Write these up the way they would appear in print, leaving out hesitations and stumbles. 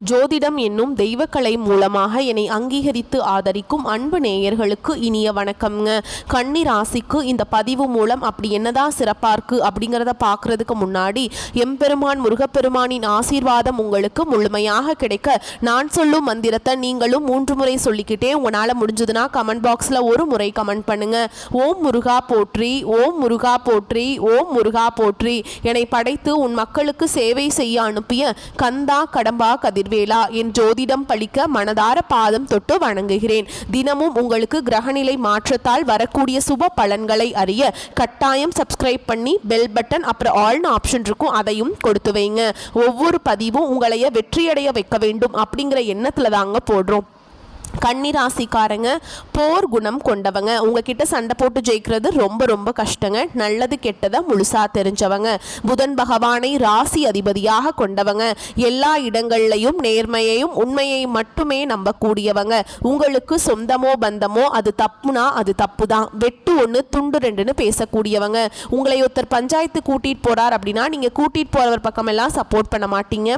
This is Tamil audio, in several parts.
ஜோதிடம் என்னும் தெய்வக்கலை மூலமாக என்னை அங்கீகரித்து ஆதரிக்கும் அன்பு நேயர்களுக்கு இனிய வணக்கம்ங்க. கன்னி ராசிக்கு இந்த பதிவு மூலம் அப்படி என்னதான் சிறப்பாக இருக்குது அப்படிங்கிறத பார்க்குறதுக்கு முன்னாடி எம்பெருமான் முருகப்பெருமானின் ஆசீர்வாதம் உங்களுக்கு முழுமையாக கிடைக்க நான் சொல்லும் மந்திரத்தை நீங்களும் 3 முறை சொல்லிக்கிட்டே உங்களால் முடிஞ்சதுன்னா கமெண்ட் பாக்ஸில் ஒரு முறை கமெண்ட் பண்ணுங்க. ஓம் முருகா போற்றி, ஓம் முருகா போற்றி, ஓம் முருகா போற்றி. என்னை படைத்து உன் மக்களுக்கு சேவை செய்ய அனுப்பிய கந்தா கடம்பா கதிர்வேலா என் ஜோதிடம் பழிக்க மனதார பாதம் தொட்டு வணங்குகிறேன். தினமும் உங்களுக்கு கிரகநிலை மாற்றத்தால் வரக்கூடிய சுப பலன்களை அறிய கட்டாயம் சப்ஸ்கிரைப் பண்ணி பெல் பட்டன் அப்புறம் ஆல்னு ஆப்ஷன் இருக்கும், அதையும் கொடுத்து வைங்க. ஒவ்வொரு பதிவும் உங்களைய வெற்றியடைய வைக்க வேண்டும் அப்படிங்கிற எண்ணத்துல தாங்க போடுறோம். கன்னிராசிக்காரங்க போர் குணம் கொண்டவங்க. உங்ககிட்ட சண்டை போட்டு ஜெயிக்கிறது ரொம்ப ரொம்ப கஷ்டங்க. நல்லது கெட்டதை முழுசா தெரிஞ்சவங்க. புதன் பகவானை ராசி அதிபதியாக கொண்டவங்க. எல்லா இடங்கள்லையும் நேர்மையையும் உண்மையை மட்டுமே நம்பக்கூடியவங்க. உங்களுக்கு சொந்தமோ பந்தமோ அது தப்புனா அது தப்பு தான், வெட்டு ஒன்று துண்டு ரெண்டுன்னு பேசக்கூடியவங்க. உங்களை ஒருத்தர் பஞ்சாயத்து கூட்டிட்டு போறார் அப்படின்னா நீங்க கூட்டிட்டு போறவர் பக்கம் எல்லாம் சப்போர்ட் பண்ண மாட்டீங்க.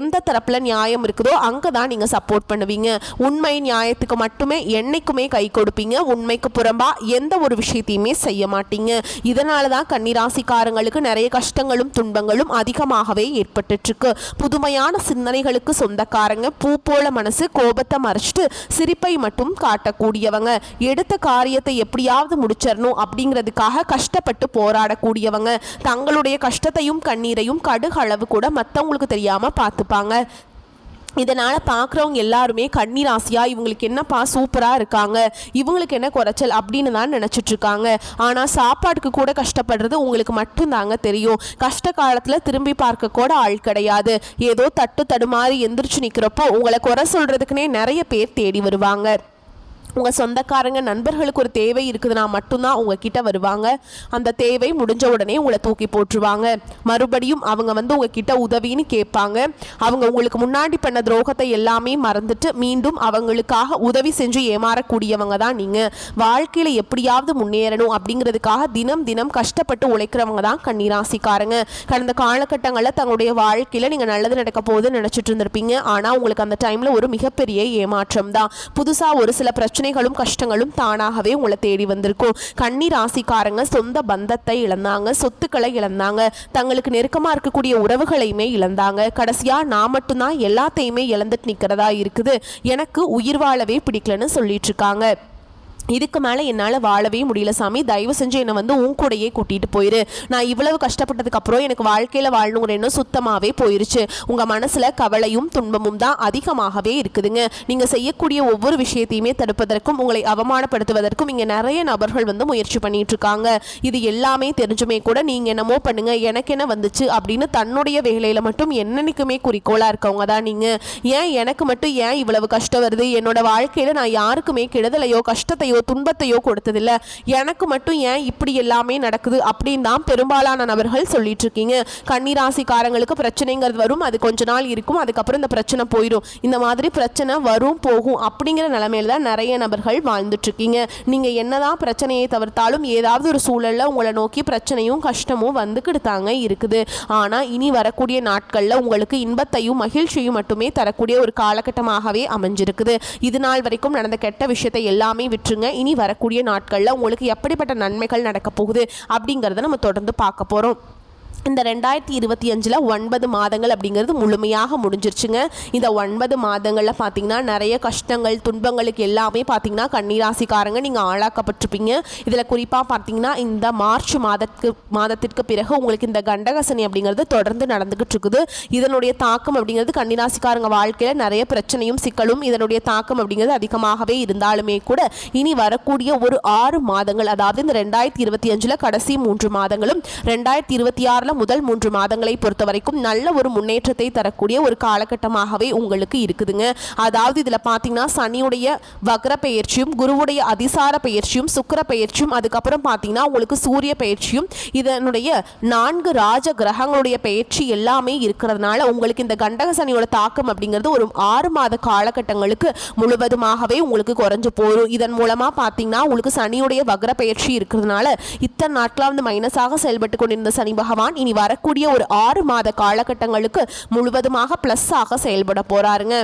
எந்த தரப்புல நியாயம் இருக்குதோ அங்கதான் நீங்க சப்போர்ட் பண்ணுவீங்க. உண்மை நியாயத்துக்கு மட்டுமே என்னைக்குமே கை கொடுப்பீங்க. உண்மைக்கு புறம்பா எந்த ஒரு விஷயத்தையுமே செய்ய மாட்டீங்க. இதனால தான் கன்னிராசிக்காரங்களுக்கு நிறைய கஷ்டங்களும் துன்பங்களும் அதிகமாகவே ஏற்பட்டு இருக்கு. புதுமையான சிந்தனைகளுக்கு சொந்தக்காரங்க. பூ போல மனசு, கோபத்தை மறைச்சிட்டு சிரிப்பை மட்டும் காட்டக்கூடியவங்க. எடுத்த காரியத்தை எப்படியாவது முடிச்சிடணும் அப்படிங்கிறதுக்காக கஷ்டப்பட்டு போராடக்கூடியவங்க. தங்களுடைய கஷ்டத்தையும் கண்ணீரையும் கடுகளவு கூட மற்றவங்களுக்கு தெரியாம பார்த்துப்பாங்க. இதனால் பார்க்குறவங்க எல்லாருமே கன்னி ராசியாக இவங்களுக்கு என்னப்பா சூப்பராக இருக்காங்க, இவங்களுக்கு என்ன குறைச்சல் அப்படின்னு தான் நினச்சிட்ருக்காங்க. ஆனால் சாப்பாட்டுக்கு கூட கஷ்டப்படுறது உங்களுக்கு மட்டும்தாங்க தெரியும். கஷ்ட காலத்தில் திரும்பி பார்க்க கூட ஆள் கிடையாது. ஏதோ தட்டு தடுமாறி எந்திரிச்சு நிற்கிறப்போ உங்களை குறை சொல்கிறதுக்குனே நிறைய பேர் தேடி வருவாங்க. உங்கள் சொந்தக்காரங்க நண்பர்களுக்கு ஒரு தேவை இருக்குதுன்னா மட்டும்தான் உங்ககிட்ட வருவாங்க. அந்த தேவை முடிஞ்ச உடனே உங்களை தூக்கி போட்டுருவாங்க. மறுபடியும் அவங்க உங்ககிட்ட உதவின்னு கேட்பாங்க. அவங்க உங்களுக்கு முன்னாடி பண்ண துரோகத்தை எல்லாமே மறந்துட்டு மீண்டும் அவங்களுக்காக உதவி செஞ்சு ஏமாறக்கூடியவங்க தான் நீங்கள். வாழ்க்கையில் எப்படியாவது முன்னேறணும் அப்படிங்கிறதுக்காக தினம் தினம் கஷ்டப்பட்டு உழைக்கிறவங்க தான் கன்னிராசிக்காரங்க. கடந்த காலகட்டங்களில் தங்களுடைய வாழ்க்கையில் நீங்கள் நல்லது நடக்க போகுதுன்னு நினச்சிட்டு இருந்திருப்பீங்க. ஆனால் உங்களுக்கு அந்த டைமில் ஒரு மிகப்பெரிய ஏமாற்றம் தான். புதுசாக ஒரு சில பிரச்சனைகளும் கஷ்டங்களும் தானாகவே உங்களை தேடி வந்திருக்கும். கன்னி ராசிக்காரங்க சொந்த பந்தத்தை இழந்தாங்க, சொத்துக்களை இழந்தாங்க, தங்களுக்கு நெருக்கமா இருக்கக்கூடிய உறவுகளையுமே இழந்தாங்க. கடைசியா நான் மட்டும்தான் எல்லாத்தையுமே இழந்துட்டு நிக்கிறதா இருக்குது, எனக்கு உயிர் வாழவே பிடிக்கலன்னு சொல்லிட்டு இருக்காங்க. இதுக்கு மேலே என்னால் வாழவே முடியல சாமி, தயவு செஞ்சு என்னை உன் கூடையே கூட்டிகிட்டு போயிரு. நான் இவ்வளவு கஷ்டப்பட்டதுக்கப்புறம் எனக்கு வாழ்க்கையில் வாழணுங்கிற எண்ணம் சுத்தமாகவே போயிருச்சு. உங்கள் மனசில் கவலையும் துன்பமும் தான் அதிகமாகவே இருக்குதுங்க. நீங்கள் செய்யக்கூடிய ஒவ்வொரு விஷயத்தையுமே தடுப்பதற்கும் உங்களை அவமானப்படுத்துவதற்கும் இங்கே நிறைய நபர்கள் முயற்சி பண்ணிட்டு இருக்காங்க. இது எல்லாமே தெரிஞ்சுமே கூட நீங்கள் என்னமோ பண்ணுங்க, எனக்கு என்ன வந்துச்சு அப்படின்னு தன்னுடைய வேலையில் மட்டும் என்னைக்குமே குறிக்கோளாக இருக்கவங்க தான் நீங்கள். ஏன் எனக்கு மட்டும் ஏன் இவ்வளவு கஷ்டம் வருது, என்னோட வாழ்க்கையில் நான் யாருக்குமே கெடுதலையோ கஷ்டத்தையோ துன்பத்தையோ கொடுத்ததில்ல, எனக்கு மட்டும் ஏன் இப்படி எல்லாமே நடக்குது அப்படின்னு தான் பெரும்பாலான நபர்கள் சொல்லிட்டு இருக்கீங்க. கன்னிராசிக்காரங்களுக்கு பிரச்சனைங்கிறது வரும், அது கொஞ்ச நாள் இருக்கும், அதுக்கப்புறம் இந்த பிரச்சனை போயிடும். இந்த மாதிரி பிரச்சனை வரும் போகும் அப்படிங்கிற நிலைமையில தான் நிறைய நபர்கள் வாழ்ந்துட்டு இருக்கீங்க. நீங்க என்னதான் பிரச்சனையை தவிர்த்தாலும் ஏதாவது ஒரு சூழல்ல உங்களை நோக்கி பிரச்சனையும் கஷ்டமும் வந்துக்கிட்டு தாங்க இருக்குது. ஆனா இனி வரக்கூடிய நாட்கள்ல உங்களுக்கு இன்பத்தையும் மகிழ்ச்சியும் மட்டுமே தரக்கூடிய ஒரு காலகட்டமாகவே அமைஞ்சிருக்குது. இது நாள் வரைக்கும் நடந்த கெட்ட விஷயத்தை எல்லாமே விட்டுருங்க. இனி வரக்கூடிய நாட்களில் உங்களுக்கு எப்படிப்பட்ட நன்மைகள் நடக்க போகுது அப்படிங்கிறத நம்ம தொடர்ந்து பார்க்க போகிறோம். இந்த 2025 9 மாதங்கள் அப்படிங்கிறது முழுமையாக முடிஞ்சிருச்சுங்க. இந்த 9 மாதங்களில் பார்த்தீங்கன்னா நிறைய கஷ்டங்கள் துன்பங்களுக்கு எல்லாமே பார்த்தீங்கன்னா கன்னிராசிக்காரங்க நீங்கள் ஆளாக்கப்பட்டிருப்பீங்க. இதில் குறிப்பாக பார்த்தீங்கன்னா இந்த மார்ச் மாதத்திற்கு பிறகு உங்களுக்கு இந்த கண்டகசனி அப்படிங்கிறது தொடர்ந்து நடந்துகிட்டு இருக்குது. இதனுடைய தாக்கம் அப்படிங்கிறது கன்னிராசிக்காரங்க வாழ்க்கையில் நிறைய பிரச்சனையும் சிக்கலும் இதனுடைய தாக்கம் அப்படிங்கிறது அதிகமாகவே இருந்தாலுமே கூட இனி வரக்கூடிய ஒரு 6 மாதங்கள், அதாவது இந்த 2025 கடைசி 3 மாதங்களும் 2026 முதல் 3 மாதங்களை பொறுத்த வரைக்கும் நல்ல ஒரு முன்னேற்றத்தை தரக்கூடிய ஒரு காலகட்டமாகவே உங்களுக்கு இருக்குதுங்க. அதாவது இதுல பாத்தீங்கன்னா சனியுடைய வக்ர பெயர்ச்சியும் குருவுடைய அதிசார பெயர்ச்சியும் சுக்கிர பெயர்ச்சியும் அதுக்கப்புறம் பாத்தீங்கன்னா உங்களுக்கு சூரிய பெயர்ச்சியும் இதனுடைய 4 ராஜ கிரகங்களுடைய பெயர்ச்சி எல்லாமே இருக்கிறதுனால உங்களுக்கு இந்த கண்டக சனியோட தாக்கம் அப்படிங்கிறது ஒரு 6 மாத காலகட்டங்களுக்கு முழுவதுமாகவே உங்களுக்கு குறைஞ்சு போகும். இதன் மூலமா பாத்தீங்கன்னா உங்களுக்கு சனியுடைய வக்ர பெயர்ச்சி இருக்கிறதுனால இத்தனை நாட்களா மைனஸாக செயல்பட்டு கொண்டிருந்த சனி பகவான் பகவான் இனி வரக்கூடிய ஒரு 6 மாத காலகட்டங்களுக்கு முழுவதுமாக ப்ளஸ்ஸாக செயல்பட போகிறாருங்க.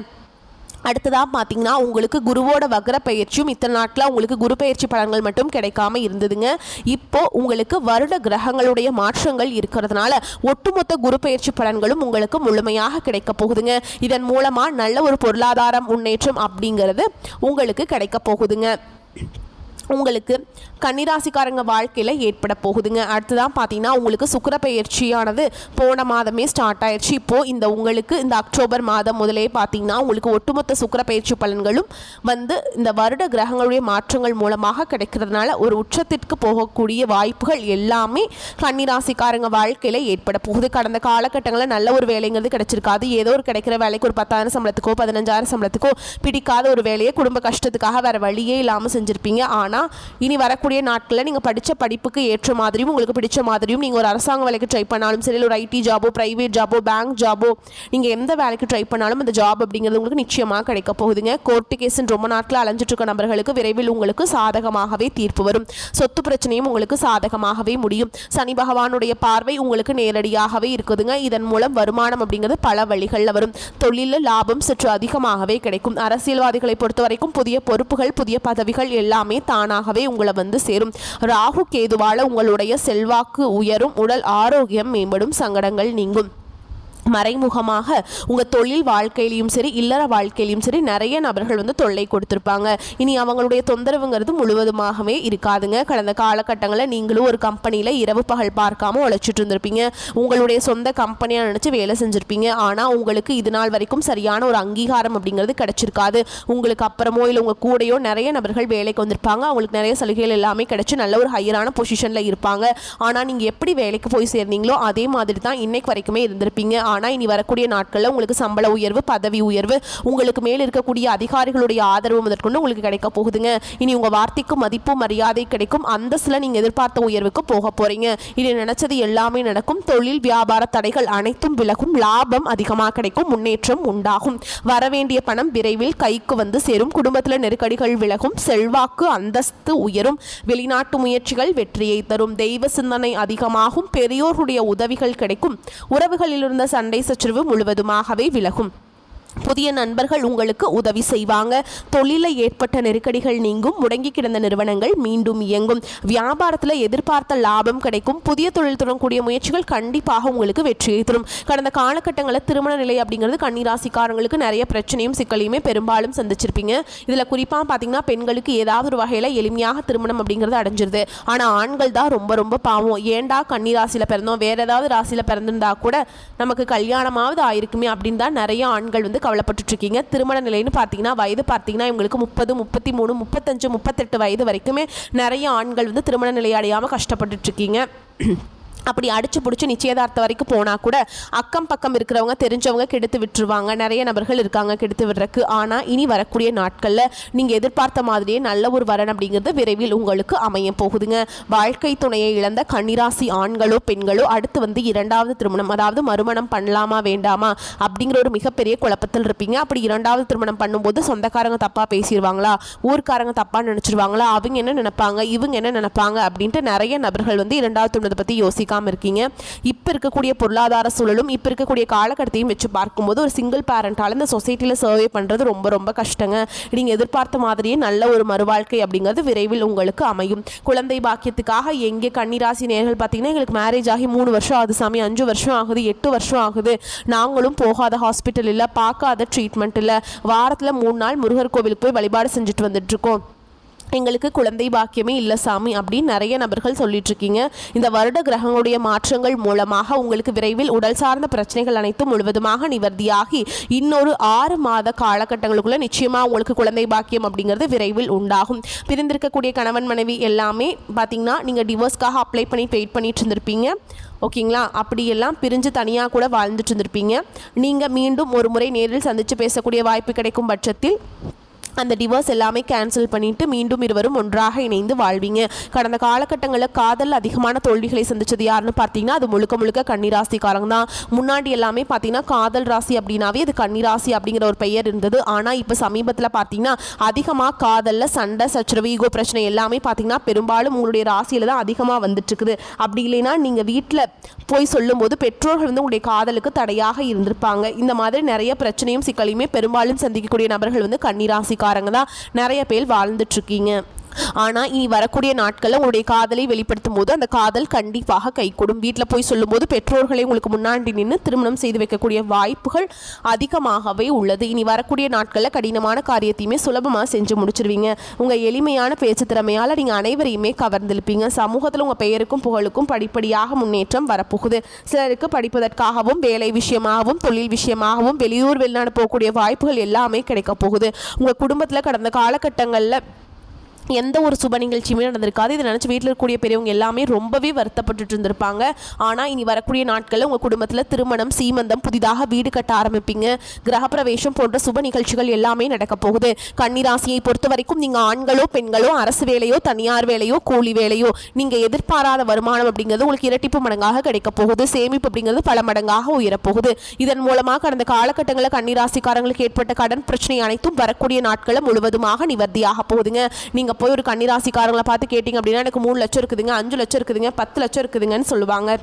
அடுத்ததாக பார்த்தீங்கன்னா உங்களுக்கு குருவோட வக்ர பயிற்சியும் இத்தனை நாட்டில் உங்களுக்கு குரு பயிற்சி பலன்கள் மட்டும் கிடைக்காம இருந்ததுங்க. இப்போ உங்களுக்கு வருட கிரகங்களுடைய மாற்றங்கள் இருக்கிறதுனால ஒட்டுமொத்த குரு பயிற்சி பலன்களும் உங்களுக்கு முழுமையாக கிடைக்க போகுதுங்க. இதன் மூலமாக நல்ல ஒரு பொருளாதார முன்னேற்றம் அப்படிங்கிறது உங்களுக்கு கிடைக்க போகுதுங்க. உங்களுக்கு கன்னிராசிக்காரங்க வாழ்க்கையில் ஏற்பட போகுதுங்க. அடுத்ததான் பார்த்தீங்கன்னா உங்களுக்கு சுக்கிர பயிற்சியானது போன மாதமே ஸ்டார்ட் ஆயிடுச்சு. இப்போது உங்களுக்கு இந்த அக்டோபர் மாதம் முதலே பார்த்தீங்கன்னா உங்களுக்கு ஒட்டுமொத்த சுக்கிர பயிற்சி பலன்களும் இந்த வருட கிரகங்களுடைய மாற்றங்கள் மூலமாக கிடைக்கிறதுனால ஒரு உச்சத்திற்கு போகக்கூடிய வாய்ப்புகள் எல்லாமே கன்னிராசிக்காரங்க வாழ்க்கையில் ஏற்பட போகுது. கடந்த காலகட்டங்களில் நல்ல ஒரு வேலைங்கிறது கிடைச்சிருக்காது. ஏதோ ஒரு கிடைக்கிற வேலைக்கு ஒரு 10,000 சம்பளத்துக்கோ 15,000 சம்பளத்துக்கோ பிடிக்காத ஒரு வேலையை குடும்ப கஷ்டத்துக்காக வேறு வழியே இல்லாமல் செஞ்சுருப்பீங்க. ஆனால் இனி வரக்கூடிய நாட்களில் நீங்கள் படித்த படிப்புக்கு ஏற்ற மாதிரியும் உங்களுக்கு பிடிச்ச மாதிரியும் நீங்கள் ஒரு அரசாங்க வேலைக்கு ட்ரை பண்ணாலும் சரி, ஒரு ஐடி ஜாபோ, பிரைவேட் ஜாபோ, பேங்க் ஜாபோ, நீங்கள் எந்த வேலைக்கு ட்ரை பண்ணாலும் அந்த ஜாப் அப்படிங்கிறது உங்களுக்கு நிச்சயமாக கிடைக்க போகுதுங்க. கோர்ட்டு கேஸுன்னு ரொம்ப நாட்கள் அலைஞ்சிட்டு இருக்க நபர்களுக்கு விரைவில் உங்களுக்கு சாதகமாகவே தீர்ப்பு வரும். சொத்து பிரச்சனையும் உங்களுக்கு சாதகமாகவே முடியும். சனி பகவானுடைய பார்வை உங்களுக்கு நேரடியாகவே இருக்குதுங்க. இதன் மூலம் வருமானம் அப்படிங்கிறது பல வழிகளில் வரும். தொழிலில் லாபம் சற்று அதிகமாகவே கிடைக்கும். அரசியல்வாதிகளை பொறுத்த வரைக்கும் புதிய பொறுப்புகள், புதிய பதவிகள் எல்லாமே தானாகவே உங்களை சேரும். ராகு கேதுவால உங்களுடைய செல்வாக்கு உயரும், உடல் ஆரோக்கியம் மேம்படும், சங்கடங்கள் நீங்கும். மறைமுகமாக உங்கள் தொழில் வாழ்க்கையிலையும் சரி, இல்லற வாழ்க்கையிலையும் சரி நிறைய நபர்கள் தொல்லை கொடுத்துருப்பாங்க. இனி அவங்களுடைய தொந்தரவுங்கிறது முழுவதுமாகவே இருக்காதுங்க. கடந்த காலகட்டங்களில் நீங்களும் ஒரு கம்பெனியில் இரவு பகல் பார்க்காம உழைச்சிட்டு இருந்திருப்பீங்க. உங்களுடைய சொந்த கம்பெனியாக நினச்சி வேலை செஞ்சுருப்பீங்க. ஆனால் உங்களுக்கு இது நாள் வரைக்கும் சரியான ஒரு அங்கீகாரம் அப்படிங்கிறது கிடைச்சிருக்காது. உங்களுக்கு அப்புறமோ இல்லை உங்கள் கூடையோ நிறைய நபர்கள் வேலைக்கு வந்திருப்பாங்க. அவங்களுக்கு நிறைய சலுகைகள் எல்லாமே கிடைச்சி நல்ல ஒரு ஹையரான பொசிஷனில் இருப்பாங்க. ஆனால் நீங்கள் எப்படி வேலைக்கு போய் சேர்ந்தீங்களோ அதே மாதிரி தான் இன்னைக்கு வரைக்குமே இருந்திருப்பீங்க. ஆனால் இனி வரக்கூடிய நாட்களில் உங்களுக்கு சம்பள உயர்வு, பதவி உயர்வு, உங்களுக்கு மேல் இருக்கக்கூடிய அதிகாரிகளுடைய ஆதரவு முதற்கொண்டு உங்களுக்கு கிடைக்க போகுதுங்க. இனி உங்கள் வார்த்தைக்கு மதிப்பு மரியாதை கிடைக்கும். அந்தஸ்தில் நீங்கள் எதிர்பார்த்த உயர்வுக்கு போக போகிறீங்க. இனி நினைச்சது எல்லாமே நடக்கும். தொழில் வியாபார தடைகள் அனைத்தும் விலகும். லாபம் அதிகமாக கிடைக்கும். முன்னேற்றம் உண்டாகும். வரவேண்டிய பணம் விரைவில் கைக்கு சேரும். குடும்பத்தில் நெருக்கடிகள் விலகும். செல்வாக்கு அந்தஸ்து உயரும். வெளிநாட்டு முயற்சிகள் வெற்றியை தரும். தெய்வ சிந்தனை அதிகமாகும். பெரியோருடைய உதவிகள் கிடைக்கும். உறவுகளில் இருந்த சண்டை சச்சரவு முழுவதுமாகவே விலகும். புதிய நண்பர்கள் உங்களுக்கு உதவி செய்வாங்க. தொழிலில் ஏற்பட்ட நெருக்கடிகள் நீங்கும். முடங்கி கிடந்த நிறுவனங்கள் மீண்டும் இயங்கும். வியாபாரத்தில் எதிர்பார்த்த லாபம் கிடைக்கும். புதிய தொழில் தொடங்கக்கூடிய முயற்சிகள் கண்டிப்பாக உங்களுக்கு வெற்றியை தரும். கடந்த காலகட்டங்களில் திருமண நிலை அப்படிங்கிறது கன்னிராசிக்காரங்களுக்கு நிறைய பிரச்சனையும் சிக்கலையுமே பெரும்பாலும் சந்திச்சிருப்பீங்க. இதில் குறிப்பாக பார்த்தீங்கன்னா பெண்களுக்கு ஏதாவது ஒரு வகையில் எளிமையாக திருமணம் அப்படிங்கிறது அடைஞ்சிருது. ஆனால் ஆண்கள் தான் ரொம்ப ரொம்ப பாவம். ஏண்டா கன்னிராசியில் பிறந்தோம், வேற ஏதாவது ராசியில் பிறந்திருந்தா கூட நமக்கு கல்யாணமாவது ஆயிருக்குமே அப்படின்னு தான் நிறைய ஆண்கள் கவலைப்பட்டு இருக்கீங்க. திருமண நிலைன்னு பார்த்தீங்கன்னா வயது பார்த்தீங்கன்னா இவங்களுக்கு 30, 33, 35, 38 வயது வரைக்குமே நிறைய ஆண்கள் திருமண நிலை அடையாமல் கஷ்டப்பட்டு இருக்கீங்க. அப்படி அடிச்சு பிடிச்சி நிச்சயதார்த்தம் வரைக்கும் போனால் கூட அக்கம் பக்கம் இருக்கிறவங்க தெரிஞ்சவங்க கெடுத்து விட்டுருவாங்க. நிறைய நபர்கள் இருக்காங்க கெடுத்து விடுறதுக்கு. ஆனால் இனி வரக்கூடிய நாட்களில் நீங்கள் எதிர்பார்த்த மாதிரியே நல்ல ஒரு வரன் அப்படிங்கிறது விரைவில் உங்களுக்கு அமைய போகுதுங்க. வாழ்க்கை துணையை இழந்த கன்னிராசி ஆண்களோ பெண்களோ அடுத்து இரண்டாவது திருமணம், அதாவது மறுமணம் பண்ணலாமா வேண்டாமா அப்படிங்கிற ஒரு மிகப்பெரிய குழப்பத்தில் இருப்பீங்க. அப்படி இரண்டாவது திருமணம் பண்ணும்போது சொந்தக்காரங்க தப்பாக பேசிடுவாங்களா, ஊர்க்காரங்க தப்பாக நினச்சிருவாங்களா, அவங்க என்ன நினைப்பாங்க, இவங்க என்ன நினைப்பாங்க அப்படின்ட்டு நிறைய நபர்கள் இரண்டாவது திருமணத்தை பற்றி யோசிக்காம இருக்கீங்க. இப்ப இருக்கக்கூடிய பொருளாதார சூழலும் இப்ப இருக்கக்கூடிய காலகட்டத்தையும் வச்சு பார்க்கும்போது ஒரு சிங்கிள் பேரண்டால இந்த சொசைட்டில சர்வே பண்றது ரொம்ப ரொம்ப கஷ்டங்க. நீங்க எதிர்பார்த்த மாதிரியே நல்ல ஒரு மறுவாழ்க்கை அப்படிங்கிறது விரைவில் உங்களுக்கு அமையும். குழந்தை பாக்கியத்துக்காக எங்கே கன்னிராசி நேயர்கள் பார்த்தீங்கன்னா எங்களுக்கு மேரேஜ் ஆகி 3 வருஷம் ஆகுது சாமி, 5 வருஷம் ஆகுது, 8 வருஷம் ஆகுது, நாங்களும் போகாத ஹாஸ்பிட்டல் இல்லை, பார்க்காத ட்ரீட்மெண்ட் இல்லை, வாரத்தில் 3 நாள் முருகர் கோவிலுக்கு போய் வழிபாடு செஞ்சுட்டு வந்துட்டு இருக்கோம், எங்களுக்கு குழந்தை பாக்கியமே இல்லை சாமி அப்படின்னு நிறைய நபர்கள் சொல்லிட்டு இருக்கீங்க. இந்த வருட கிரகங்களுடைய மாற்றங்கள் மூலமாக உங்களுக்கு விரைவில் உடல் சார்ந்த பிரச்சனைகள் அனைத்தும் முழுவதுமாக நிவர்த்தியாகி இன்னொரு 6 மாத காலகட்டங்களுக்குள்ள நிச்சயமா உங்களுக்கு குழந்தை பாக்கியம் அப்படிங்கிறது விரைவில் உண்டாகும். பிரிந்திருக்கக்கூடிய கணவன் மனைவி எல்லாமே பார்த்தீங்கன்னா நீங்கள் டிவோர்ஸ்க்காக அப்ளை பண்ணி வெயிட் பண்ணிட்டு இருந்திருப்பீங்க. ஓகேங்களா, அப்படியெல்லாம் பிரிஞ்சு தனியாக கூட வாழ்ந்துட்டு இருந்திருப்பீங்க. நீங்கள் மீண்டும் ஒரு முறை நேரில் சந்தித்து பேசக்கூடிய வாய்ப்பு கிடைக்கும் பட்சத்தில் அந்த டிவோர்ஸ் எல்லாமே கேன்சல் பண்ணிட்டு மீண்டும் இருவரும் ஒன்றாக இணைந்து வாழ்வீங்க. கடந்த காலகட்டங்களில் காதல் அதிகமான தோல்விகளை சந்திச்சது யாருன்னு பார்த்தீங்கன்னா அது முழுக்க முழுக்க கன்னிராசிக்காரங்க தான். முன்னாடி எல்லாமே பார்த்தீங்கன்னா காதல் ராசி அப்படின்னாவே அது கன்னிராசி அப்படிங்கிற ஒரு பெயர் இருந்தது. ஆனால் இப்போ சமீபத்தில் பார்த்தீங்கன்னா அதிகமாக காதலில் சண்டை சச்சரவு ஈகோ பிரச்சனை எல்லாமே பார்த்தீங்கன்னா பெரும்பாலும் உங்களுடைய ராசியில் தான் அதிகமாக வந்துட்டு இருக்குது. அப்படி இல்லைன்னா நீங்கள் வீட்டில் போய் சொல்லும்போது பெற்றோர்கள் வந்து உங்களுடைய காதலுக்கு தடையாக இருந்திருப்பாங்க. இந்த மாதிரி நிறைய பிரச்சனையும் சிக்கலையுமே பெரும்பாலும் சந்திக்கக்கூடிய நபர்கள் வந்து கன்னிராசிக்காரங்க தான் நிறைய பேர் வாழ்ந்துட்டு இருக்கீங்க. ஆனால் இனி வரக்கூடிய நாட்களில் உங்களுடைய காதலை வெளிப்படுத்தும் போது அந்த காதல் கண்டிப்பாக கைகூடும். வீட்டில் போய் சொல்லும்போது பெற்றோர்களை உங்களுக்கு முன்னாடி நின்று திருமணம் செய்து வைக்கக்கூடிய வாய்ப்புகள் அதிகமாகவே உள்ளது. இனி வரக்கூடிய நாட்களில் கடினமான காரியத்தையுமே சுலபமாக செஞ்சு முடிச்சிருவீங்க. உங்கள் எளிமையான பேச்சு திறமையால் நீங்கள் அனைவரையுமே கவர்ந்திருப்பீங்க. சமூகத்தில் உங்கள் பெயருக்கும் புகழுக்கும் படிப்படியாக முன்னேற்றம் வரப்போகுது. சிலருக்கு படிப்பதற்காகவும் வேலை விஷயமாகவும் தொழில் விஷயமாகவும் வெளியூர் வெளிநாடு போகக்கூடிய வாய்ப்புகள் எல்லாமே கிடைக்க போகுது. உங்கள் குடும்பத்தில் கடந்த காலகட்டங்களில் எந்த ஒரு சுப நிகழ்ச்சியுமே நடந்திருக்காது. இதை நினச்சி வீட்டில் இருக்கக்கூடிய பெரியவங்க எல்லாமே ரொம்பவே வருத்தப்பட்டு இருந்திருப்பாங்க. ஆனால் இனி வரக்கூடிய நாட்களில் உங்கள் குடும்பத்தில் திருமணம் சீமந்தம் புதிதாக வீடு கட்ட ஆரம்பிப்பீங்க. கிரகப்பிரவேசம் போன்ற சுப நிகழ்ச்சிகள் எல்லாமே நடக்க போகுது. கன்னிராசியை பொறுத்த வரைக்கும் நீங்கள் ஆண்களோ பெண்களோ அரசு வேலையோ தனியார் வேலையோ கூலி வேலையோ நீங்கள் எதிர்பாராத வருமானம் அப்படிங்கிறது உங்களுக்கு இரட்டிப்பு மடங்காக கிடைக்க போகுது. சேமிப்பு அப்படிங்கிறது பல மடங்காக உயரப்போகுது. இதன் மூலமாக கடந்த காலகட்டங்களில் கன்னிராசிக்காரங்களுக்கு ஏற்பட்ட கடன் பிரச்சனை அனைத்தும் வரக்கூடிய நாட்களில் முழுவதுமாக நிவர்த்தியாக போகுதுங்க. நீங்கள் போய் ஒரு கன்னிராசிக்காரங்களை பார்த்து கேட்டிங்க அப்படின்னா எனக்கு 3 லட்சம் இருக்குதுங்க, 5 லட்சம் இருக்குதுங்க, 10 லட்சம் இருக்குதுங்கன்னு சொல்லுவாங்க.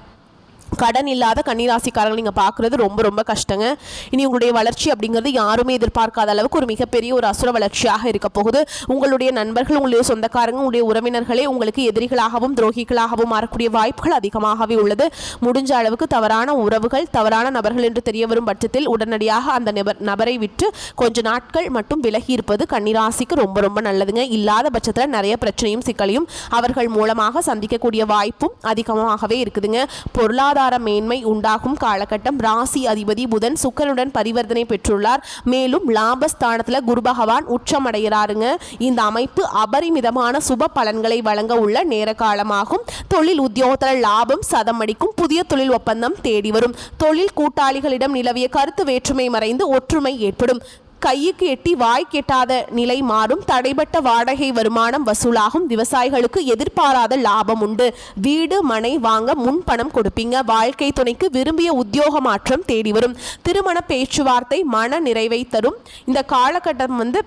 கடன் இல்லாத கன்னிராசிக்காரங்க நீங்கள் பார்க்குறது ரொம்ப ரொம்ப கஷ்டங்க. இனி உங்களுடைய வளர்ச்சி அப்படிங்கிறது யாருமே எதிர்பார்க்காத அளவுக்கு ஒரு மிகப்பெரிய ஒரு அசுர வளர்ச்சியாக இருக்க போகுது. உங்களுடைய நண்பர்கள் உங்களுடைய சொந்தக்காரங்க உங்களுடைய உறவினர்களே உங்களுக்கு எதிரிகளாகவும் துரோகிகளாகவும் மாறக்கூடிய வாய்ப்புகள் அதிகமாகவே உள்ளது. முடிஞ்ச அளவுக்கு தவறான உறவுகள் தவறான நபர்கள் என்று தெரிய வரும் பட்சத்தில் உடனடியாக அந்த நபரை விட்டு கொஞ்ச நாட்கள் மட்டும் விலகி இருப்பது கன்னிராசிக்கு ரொம்ப ரொம்ப நல்லதுங்க. இல்லாத பட்சத்தில் நிறைய பிரச்சனையும் சிக்கலையும் அவர்கள் மூலமாக சந்திக்கக்கூடிய வாய்ப்பும் அதிகமாகவே இருக்குதுங்க. பொருளாதார மேன்மை உண்டாகும் காலகட்டம். ராசி அதிபதி புதன் சுக்கிரனுடன் பரிவர்த்தனை பெற்றுள்ளார். மேலும் லாபஸ்தானத்துல குரு பகவான் உச்சமடைகிறாருங்க. இந்த அமைப்பு அபரிமிதமான சுப பலன்களை வழங்க உள்ள நேர காலமாகும். தொழில் உத்தியோகத்தில் லாபம் சதம் அடிக்கும். புதிய தொழில் ஒப்பந்தம் தேடி வரும். தொழில் கூட்டாளிகளிடம் நிலவிய கருத்து வேற்றுமை மறைந்து ஒற்றுமை ஏற்படும். கைக்கு எட்டி வாய் கெட்டாத நிலை மாறும். தடைபட்ட வாடகை வருமானம் வசூலாகும். விவசாயிகளுக்கு எதிர்பாராத லாபம் உண்டு. வீடு மனை வாங்க முன்பணம் கொடுப்பீங்க. வாழ்க்கை துணைக்கு விரும்பிய உத்தியோக மாற்றம் தேடி வரும். திருமண பேச்சுவார்த்தை மன நிறைவை தரும். இந்த காலகட்டம் வந்து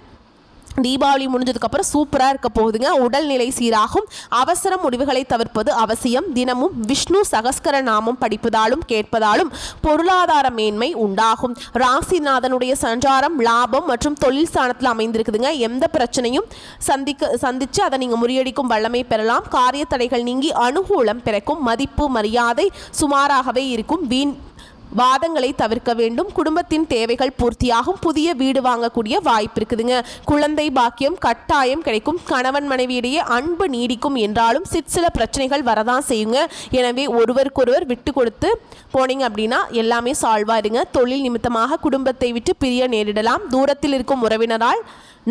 தீபாவளி முடிஞ்சதுக்கப்புறம் சூப்பராக இருக்க போகுதுங்க. உடல்நிலை சீராகும். அவசர முடிவுகளை தவிர்ப்பது அவசியம். தினமும் விஷ்ணு சகஸ்கர நாமம் படிப்பதாலும் கேட்பதாலும் பொருளாதார மேன்மை உண்டாகும். ராசிநாதனுடைய சஞ்சாரம் லாபம் மற்றும் தொழில் ஸ்தானத்தில் அமைந்திருக்குதுங்க. எந்த பிரச்சனையும் சந்தித்து அதை நீங்கள் முறியடிக்கும் வல்லமை பெறலாம். காரிய தடைகள் நீங்கி அனுகூலம் பிறக்கும். மதிப்பு மரியாதை சுமாராகவே இருக்கும். வீண் வாதங்களை தவிர்க்க வேண்டும். குடும்பத்தின் தேவைகள் பூர்த்தியாகும். புதிய வீடு வாங்கக்கூடிய வாய்ப்பு இருக்குதுங்க. குழந்தை பாக்கியம் கட்டாயம் கிடைக்கும். கணவன் மனைவியிடையே அன்பு நீடிக்கும் என்றாலும் சில பிரச்சனைகள் வரதான் செய்யுங்க. எனவே ஒருவருக்கொருவர் விட்டு கொடுத்து போனீங்க அப்படின்னா எல்லாமே சால்வ் ஆயிருங்க. தொழில் நிமித்தமாக குடும்பத்தை விட்டு பிரிய நேரிடலாம். தூரத்தில் இருக்கும் உறவினரால்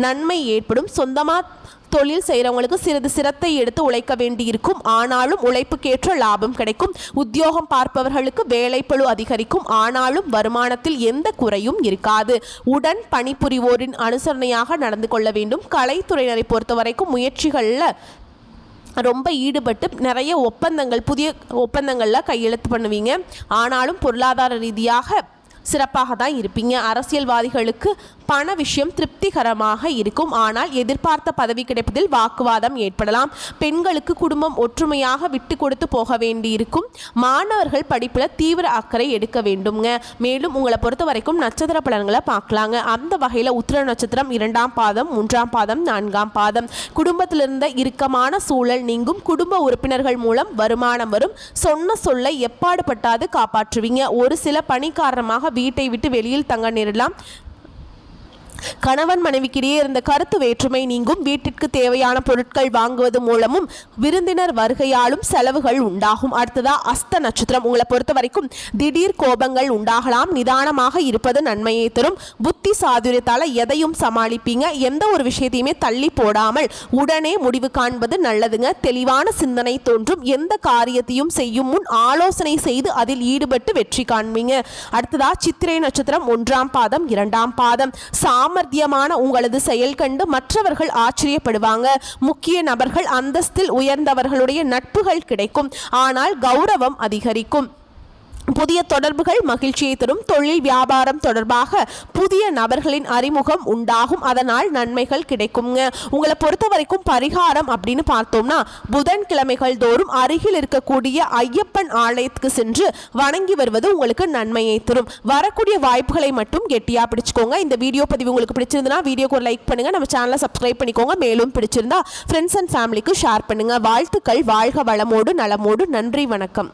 நன்மை ஏற்படும். சொந்தமாக தொழில் செய்கிறவங்களுக்கு சிறிது சிரத்தை எடுத்து உழைக்க வேண்டியிருக்கும். ஆனாலும் உழைப்புக்கேற்ற லாபம் கிடைக்கும். உத்தியோகம் பார்ப்பவர்களுக்கு வேலைப்பளு அதிகரிக்கும். ஆனாலும் வருமானத்தில் எந்த குறையும் இருக்காது. உடன் பணிபுரிவோரின் அனுசரணையாக நடந்து கொள்ள வேண்டும். கலைத்துறையினரை பொறுத்த வரைக்கும் முயற்சிகளில் ரொம்ப ஈடுபட்டு நிறைய புதிய ஒப்பந்தங்களில் கையெழுத்து பண்ணுவீங்க. ஆனாலும் பொருளாதார ரீதியாக சிறப்பாக தான் இருப்பீங்க. அரசியல்வாதிகளுக்கு பண விஷயம் திருப்திகரமாக இருக்கும். ஆனால் எதிர்பார்த்த பதவி கிடைப்பதில் வாக்குவாதம் ஏற்படலாம். பெண்களுக்கு குடும்பம் ஒற்றுமையாக விட்டு கொடுத்து போக வேண்டியிருக்கும். மாணவர்கள் படிப்பில் தீவிர அக்கறை எடுக்க வேண்டுங்க. மேலும் உங்களை பொறுத்த வரைக்கும் நட்சத்திர பலன்களை பார்க்கலாங்க. அந்த வகையில் உத்திர நட்சத்திரம் 2ஆம் பாதம் 3ஆம் பாதம் 4ஆம் பாதம். குடும்பத்திலிருந்த இறுக்கமான சூழல் நீங்கும். குடும்ப உறுப்பினர்கள் மூலம் வருமானம் வரும். சொன்ன சொல்லை எப்பாடு பட்டாது காப்பாற்றுவீங்க. ஒரு சில பணி காரணமாக வீட்டை விட்டு வெளியில் தங்க நேரலாம். கணவன் மனைவிக்கிடையே இருந்த கருத்து வேற்றுமை நீங்கும். வீட்டிற்கு தேவையான பொருட்கள் வாங்குவது மூலமும் விருந்தினர் வருகையாலும் செலவுகள் உண்டாகும். அடுத்ததா அஸ்த நட்சத்திரம். உங்களை பொறுத்த வரைக்கும் திடீர் கோபங்கள் உண்டாகலாம். நிதானமாக இருப்பது நன்மையை தரும். புத்தி சாதுரியத்தால் எதையும் சமாளிப்பீங்க. எந்த ஒரு விஷயத்தையுமே தள்ளி போடாமல் உடனே முடிவு காண்பது நல்லதுங்க. தெளிவான சிந்தனை தோன்றும். எந்த காரியத்தையும் செய்யும் முன் ஆலோசனை செய்து அதில் ஈடுபட்டு வெற்றி காண்பீங்க. அடுத்ததா சித்திரை நட்சத்திரம் 1ஆம் பாதம் 2ஆம் பாதம். சாமர்த்தியம் சாத்தியமான உங்களது செயல் கண்டு மற்றவர்கள் ஆச்சரியப்படுவாங்க. முக்கிய நபர்கள், அந்தஸ்தில் உயர்ந்தவர்களுடைய நட்புகள் கிடைக்கும். ஆனால் கௌரவம் அதிகரிக்கும். புதிய தொடர்புகள் மகிழ்ச்சியை தரும். தொழில் வியாபாரம் தொடர்பாக புதிய நபர்களின் அறிமுகம் உண்டாகும். அதனால் நன்மைகள் கிடைக்குங்க. உங்களை பொறுத்த வரைக்கும் பரிகாரம் அப்படின்னு பார்த்தோம்னா, புதன்கிழமைகள் தோறும் அருகில் இருக்கக்கூடிய ஐயப்பன் ஆலயத்துக்கு சென்று வணங்கி வருவது உங்களுக்கு நன்மையை தரும். வரக்கூடிய வாய்ப்புகளை மட்டும் கெட்டியா பிடிச்சுக்கோங்க. இந்த வீடியோ பதிவு உங்களுக்கு பிடிச்சிருந்தா வீடியோக்கு ஒரு லைக் பண்ணுங்க. நம்ம சேனலை சப்ஸ்கிரைப் பண்ணிக்கோங்க. மேலும் பிடிச்சிருந்தா ஃப்ரெண்ட்ஸ் அண்ட் ஃபேமிலிக்கு ஷேர் பண்ணுங்க. வாழ்த்துக்கள். வாழ்க வளமோடு நலமோடு. நன்றி, வணக்கம்.